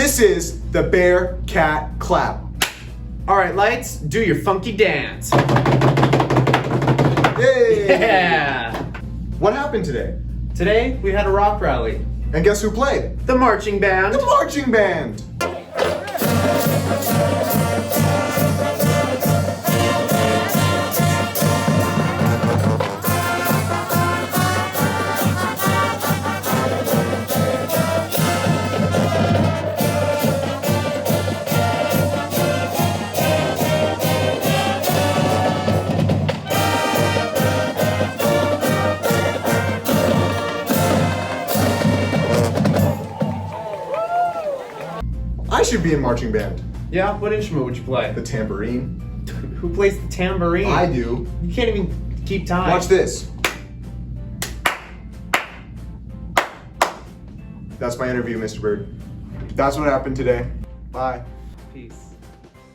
This is the bear cat clap. All right, lights, do your funky dance. Hey! Yeah! What happened today? Today, we had a rock rally. And guess who played? The marching band. The marching band! I should be in marching band. Yeah, what instrument would you play? The tambourine. Who plays the tambourine? I do. You can't even keep time. Watch this. That's my interview, Mr. Bird. That's what happened today. Bye. Peace.